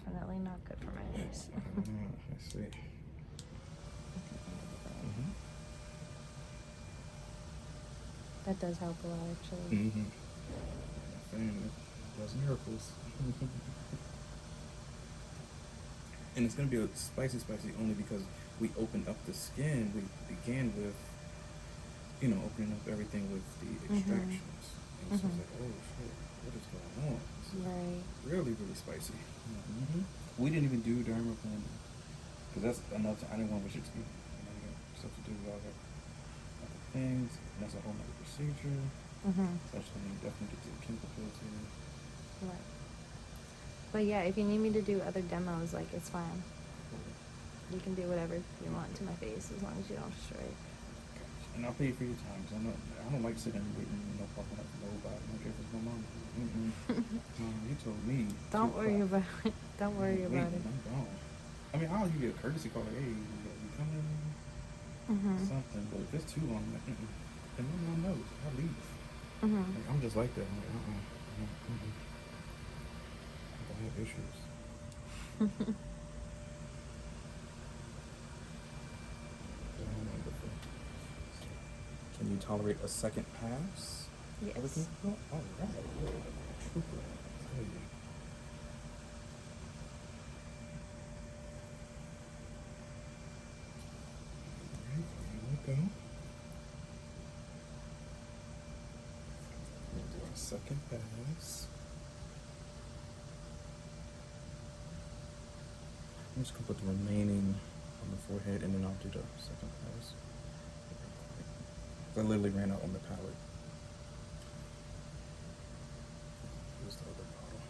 definitely not good for my face. I see. That does help a lot, actually. It does miracles. And it's gonna be a spicy only because we opened up the skin. We began with, opening up everything with the extractions. And so it's like, oh shit, what is going on? This is really spicy. We didn't even do dermaplaning because that's another. I didn't want to waste your stuff to do with all that other things. And that's a whole other procedure. Especially when you definitely get to the chemical peel too. Right. But yeah, if you need me to do other demos, like, it's fine. You can do whatever you want to my face as long as you don't destroy it. And I'll pay for your time because I don't like sitting and waiting, popping up for nobody. I don't care if it's my mom. You told me. Don't worry about it. Don't worry about it. I'm gone. I mean, I'll give you a courtesy call. Like, hey, you coming? Something. But if it's too long, like, and my mom knows. I leave. Like, I'm just like that. I'm like, I have issues. Can you tolerate a second pass? Yes. Everything? Oh, all right. Trooper. Tell you. All right, here we go. We'll do our second pass. I'm just gonna put the remaining on the forehead and then I'll do the second pass. I literally ran out on the palette. Here's the other bottle.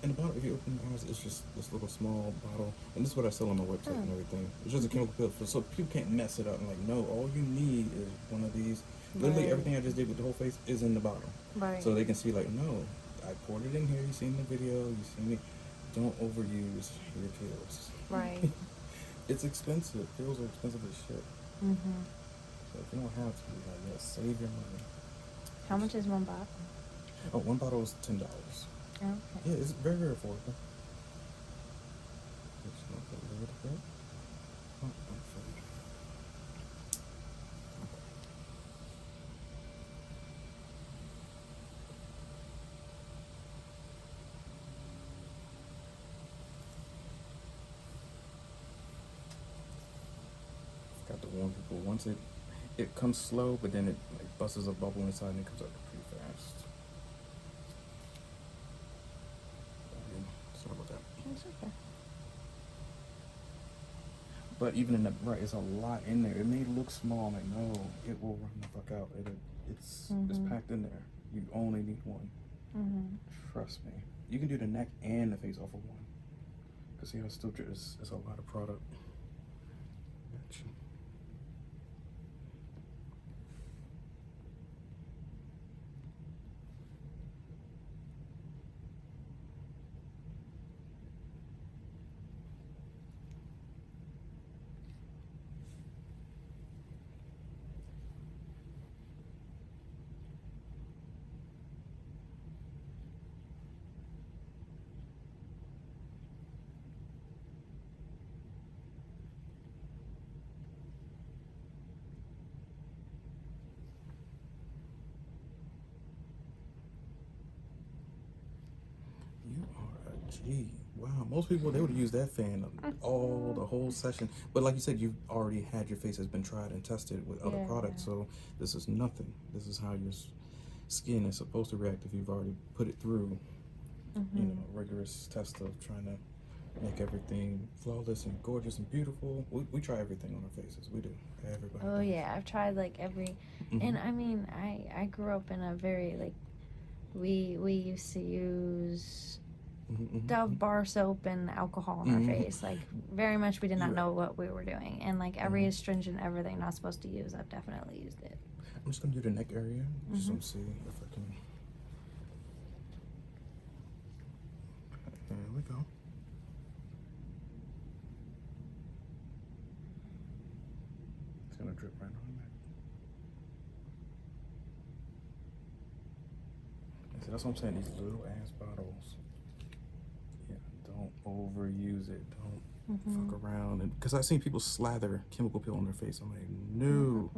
And the bottle, if you open the eyes, it's just this little small bottle. And this is what I sell on my website and everything. It's just a chemical peel, so people can't mess it up. And like, no, all you need is one of these. Literally everything I just did with the whole face is in the bottle. So they can see, like, no, I poured it in here. You seen the video. You see me. Don't overuse your peels. Right. It's expensive. Peels are expensive as shit. So if you don't have to, like, save your money. How much is one bottle? Oh, one bottle is $10. Okay. Yeah, it's very, very affordable. Just gonna put a little bit. Oh, I'm sorry. Got to warn people, once it comes slow, but then it like busts a bubble inside and it comes up pretty fast. Sorry about that. It's okay. But even in the it's a lot in there. It may look small, like, no, it will run the fuck out. It's packed in there. You only need one. Trust me. You can do the neck and the face off of one. Cause see how it's still it's a lot of product. Gotcha. You are a G. Wow, most people, they would use that fan the whole session. But like you said, you've already had your face has been tried and tested with other products, so this is nothing. This is how your skin is supposed to react if you've already put it through, a rigorous test of trying to make everything flawless and gorgeous and beautiful. We try everything on our faces. We do. Everybody. Oh yeah, I've tried like every, and I mean, I grew up in a very like, we used to use Dove bar soap and alcohol on our face. Like, very much we did not know what we were doing. And like every astringent, everything not supposed to use, I've definitely used it. I'm just gonna do the neck area, just to see if I can. There we go. gonna drip right on there. See, that's what I'm saying. These little ass bottles. Yeah, don't overuse it. Don't fuck around. And because I've seen people slather chemical peel on their face. I'm like, no.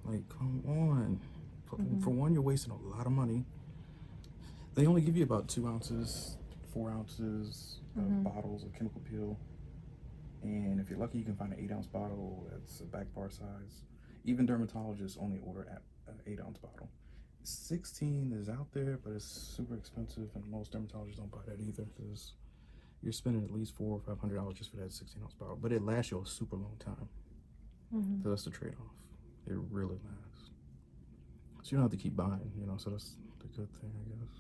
Like, come on. For one, you're wasting a lot of money. They only give you about 2 ounces, 4 ounces of bottles of chemical peel. And if you're lucky, you can find an 8-ounce bottle that's a back bar size. Even dermatologists only order an 8-ounce bottle. 16 is out there, but it's super expensive, and most dermatologists don't buy that either because you're spending at least $400 or $500 just for that 16-ounce bottle. But it lasts you a super long time. So that's the trade-off. It really lasts. So you don't have to keep buying, you know. So that's the good thing, I guess.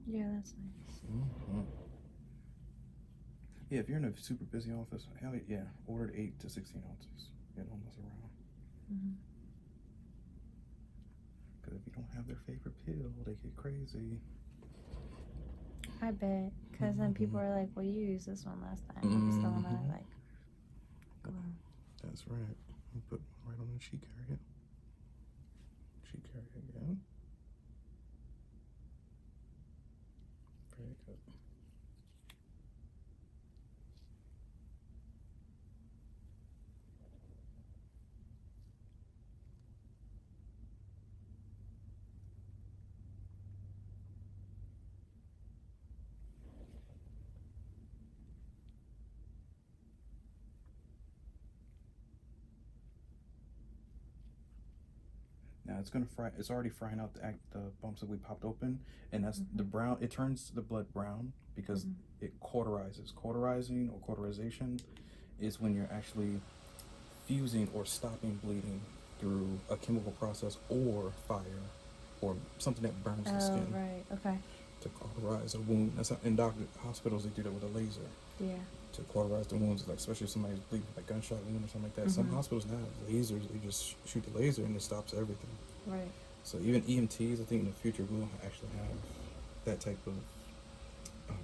Yeah, that's nice. Yeah, if you're in a super busy office, hell yeah, order 8 to 16 ounces. You don't mess around. Because if you don't have their favorite peel, they get crazy. I bet. Because then people are like, well, you used this one last time. It's the one I like. That's right. You put one right on the cheek area. Cheek area again. Very good. Now it's gonna fry. It's already frying out the bumps that we popped open, and that's the brown. It turns the blood brown because it cauterizes. Cauterizing or cauterization is when you're actually fusing or stopping bleeding through a chemical process or fire or something that burns the skin. Oh, right. Okay. To cauterize a wound. That's how, in hospitals they do that with a laser. Yeah. To cauterize the wounds, like especially if somebody's bleeding like gunshot wound or something like that. Some hospitals now have lasers. They just shoot the laser and it stops everything. Right. So even EMTs, I think in the future we'll actually have that type of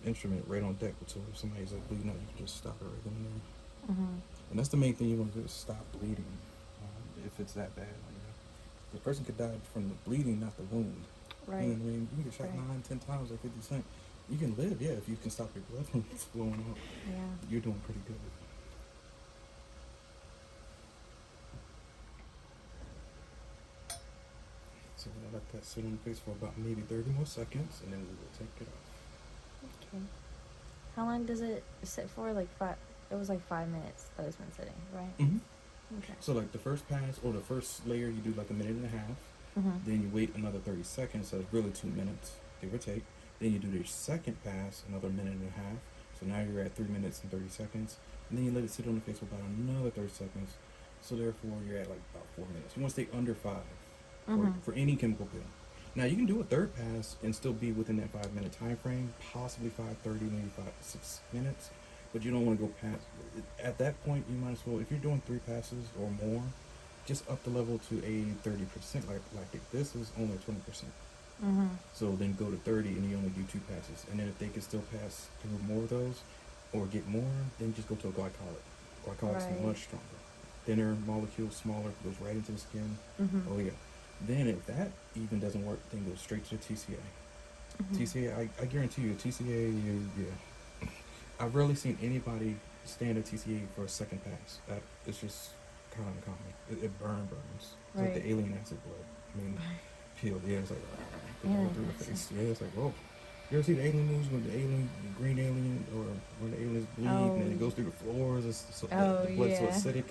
instrument right on deck. So if somebody's like bleeding out, you can just stop it right then and there. And that's the main thing you want to do is stop bleeding. If it's that bad, the person could die from the bleeding, not the wound. Right. You know what I mean? You can get shot 9, 10 times like 50 Cent. You can live, yeah, if you can stop your blood from flowing out. Yeah. You're doing pretty good. So we're gonna let that sit on the face for about maybe 30 more seconds, and then we will take it off. Okay. How long does it sit for? Like 5? It was like 5 minutes that it's been sitting, right? Okay. So like the first pass or the first layer, you do like a minute and a half. Then you wait another 30 seconds, so it's really 2 minutes, give or take. Then you do your second pass, another minute and a half. So now you're at 3 minutes and 30 seconds. And then you let it sit on the face for about another 30 seconds. So therefore, you're at like about 4 minutes. You want to stay under 5 for any chemical peel. Now you can do a third pass and still be within that 5 minute time frame, possibly 5:30, maybe 6 minutes. But you don't want to go past. At that point, you might as well, if you're doing 3 passes or more, just up the level to a 30%. Like this is only 20%. So then go to 30 and you only do 2 passes. And then if they can still pass through more of those or get more, then just go to a glycolic. Glycolic's much stronger. Thinner molecule, smaller, goes right into the skin. Oh yeah. Then if that even doesn't work, then go straight to TCA. TCA, I guarantee you, TCA, yeah. I've rarely seen anybody stand at TCA for a second pass. It's just kind of uncommon. It burns. It's like the alien acid blood. I mean, peel. Yeah, it's like through the face. Yeah, it's like whoa. You ever see the alien movies with the green alien, or when the aliens bleed and then it goes through the floors? The blood's so acidic.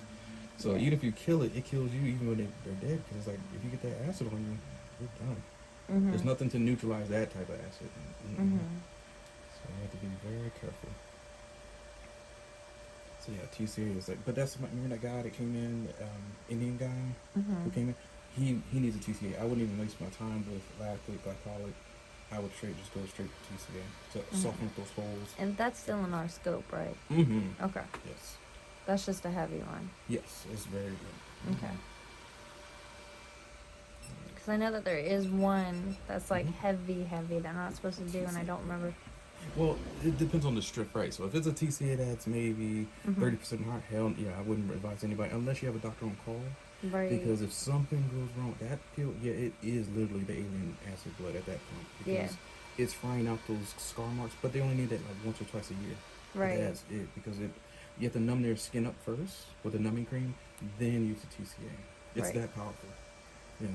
So even if you kill it, it kills you even when they're dead. Because it's like if you get that acid on you, you're done. There's nothing to neutralize that type of acid. So you have to be very careful. So yeah, TCA is like, but that's remember that guy that came in, Indian guy who came in. He needs a TCA. I wouldn't even waste my time with lactate, glycolic. I would just go straight to TCA to soften up those holes. And that's still in our scope, right? Okay. Yes. That's just a heavy one. Yes, it's very good. Okay. Because I know that there is one that's like heavy that I'm not supposed to do, and I don't remember Well, it depends on the strip, right? So if it's a TCA that's maybe 30% hard, hell, yeah, I wouldn't advise anybody unless you have a doctor on call. Right. Because if something goes wrong, that peel, yeah, it is literally the alien acid blood at that point. Yeah. Because it's frying out those scar marks, but they only need that like once or twice a year. But Right. that's it. Because you have to numb their skin up first with a numbing cream, then use the TCA. It's Right. that powerful. Yeah.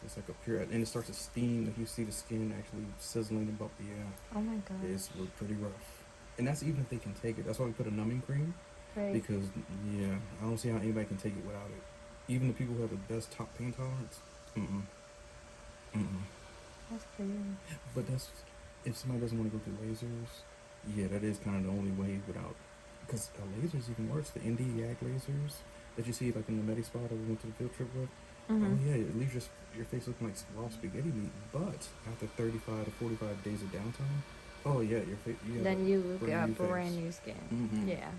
It's like a pure, and it starts to steam. Like you see the skin actually sizzling above the air. Oh my gosh. It's pretty rough. And that's even if they can take it. That's why we put a numbing cream. Right. Because, yeah, I don't see how anybody can take it without it. Even the people who have the best top pain tolerance. Mm-mm. Mm-mm. That's crazy. But that's, if somebody doesn't want to go through lasers, yeah, that is kind of the only way without. Because a laser is even worse. The ND YAG lasers that you see like in the Medi Spa that we went to the field trip with. Oh yeah, it leaves your face looking like raw spaghetti meat. But after 35 to 45 days of downtime, oh yeah, your face. You Then you got face. brand new skin. Yeah.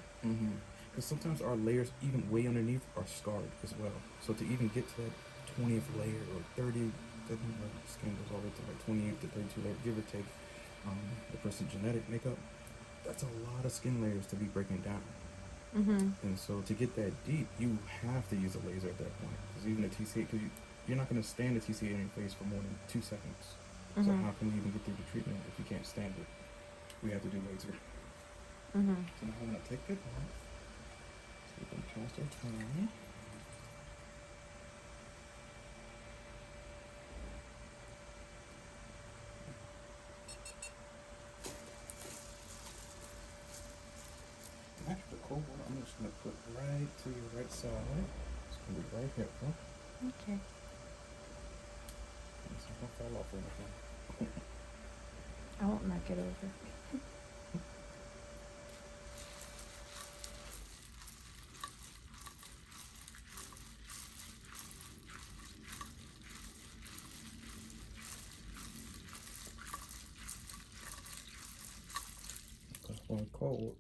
Because sometimes our layers, even way underneath, are scarred as well. So to even get to that 20th layer or 30, I think our skin goes all the way to like 28 to 32 layers, give or take, the person's genetic makeup. That's a lot of skin layers to be breaking down. And so to get that deep, you have to use a laser at that point. Because even the TCA, because you're not going to stand the TCA in your face for more than 2 seconds. So how can you even get through the treatment if you can't stand it? We have to do laser. So now I'm going to take it off. So we can pass our time. Actually, the cold water, I'm just going to put right to your right side. It's going to be right here, huh? Okay. It's not going to fall off or anything. I won't knock it over. It's going cold.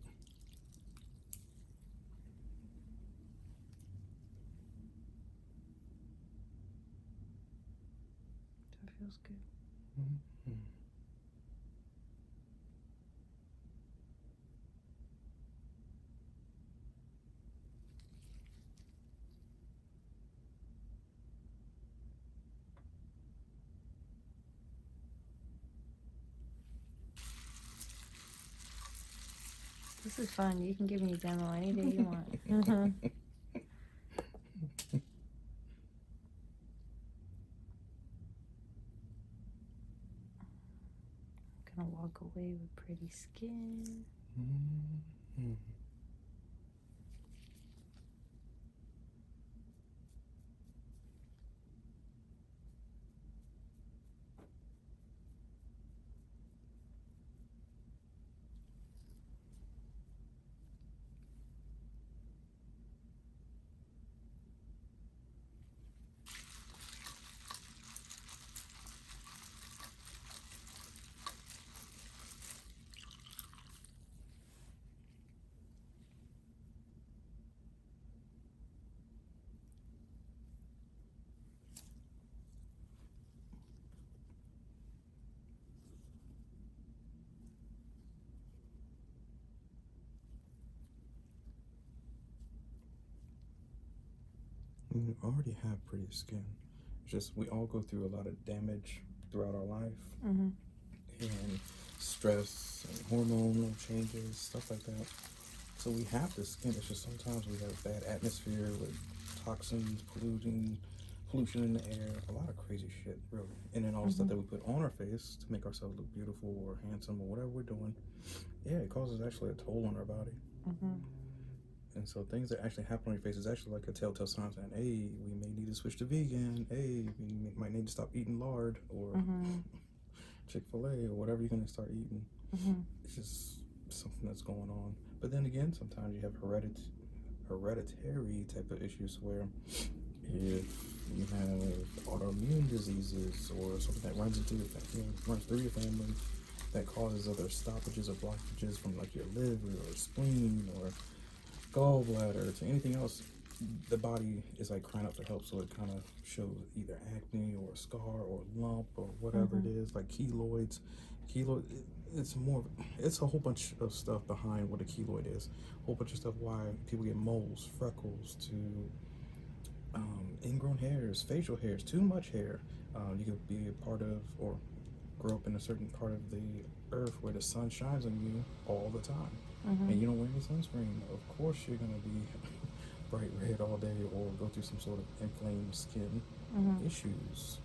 That feels good. This is fun. You can give me a demo any day you want. I'm gonna walk away with pretty skin. We already have pretty skin. It's just we all go through a lot of damage throughout our life. And stress and hormonal changes, stuff like that. So we have the skin. It's just sometimes we have bad atmosphere with toxins, pollution in the air, a lot of crazy shit, really. And then all the stuff that we put on our face to make ourselves look beautiful or handsome or whatever we're doing, yeah, it causes actually a toll on our body. And so things that actually happen on your face is actually like a telltale sign saying, hey, we may need to switch to vegan. Hey, we might need to stop eating lard or Chick-fil-A or whatever you're going to start eating. It's just something that's going on. But then again, sometimes you have hereditary type of issues where if you have autoimmune diseases or something that runs through your family that causes other stoppages or blockages from like your liver or spleen or gallbladder to anything else, the body is like crying out for help, so it kind of shows either acne or a scar or a lump or whatever it is, like keloids. Keloid, it's more, it's a whole bunch of stuff behind what a keloid is. A whole bunch of stuff why people get moles, freckles, to ingrown hairs, facial hairs, too much hair. You could be a part of or grow up in a certain part of the earth where the sun shines on you all the time, and you don't wear any sunscreen. Of course, you're gonna be bright red all day or go through some sort of inflamed skin issues.